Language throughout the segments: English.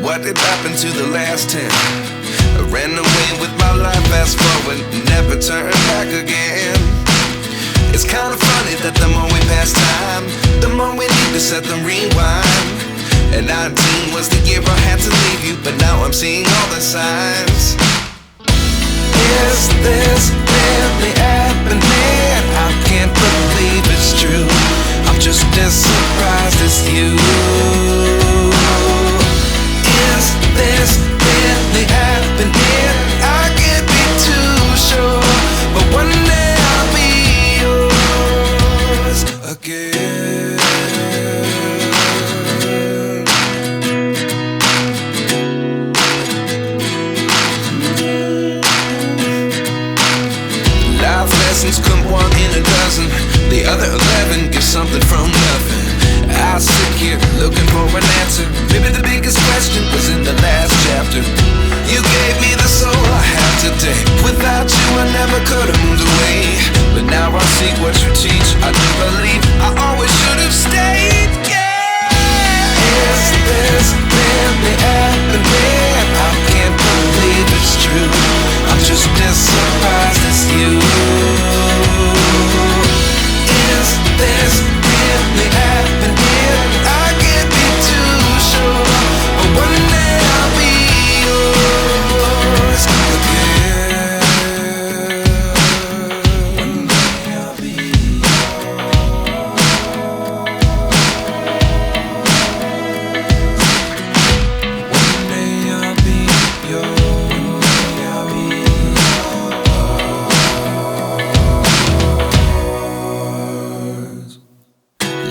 what did happen to the last 10? I ran away with my life, fast forward, never turn back again. It's kind of funny that the more we pass time, the more we need to set them rewind. And 19 was the year I had to leave you, but now I'm seeing all the signs. Is this really happening? I can't believe it's true. I'm just as surprised as you. Is this really happening? I can't be too sure, but one day I'll be yours again. Life lessons come one in a dozen. The other 11 get something from nothing. I sit here looking for an answer. Maybe the biggest question was in the last chapter. You gave me the soul I have today. Without you I never could have moved away. But now I see what you teach. I do believe I always should have stayed. Yeah. Is this really happening? I can't believe it's true. I'm just as surprised as you. Is this really happening? I can't be too sure, but one day I'll be yours again. One day I'll be yours. One day I'll be yours. One day I'll be yours.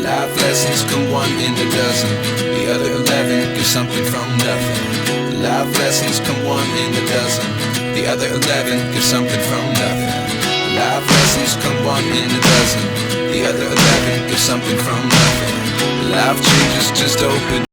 Life lessons come one in a dozen. The other 11 give something from nothing. Life lessons come one in a dozen. The other 11 give something from nothing. Life lessons come one in a dozen. The other 11 give something from nothing. Life changes just open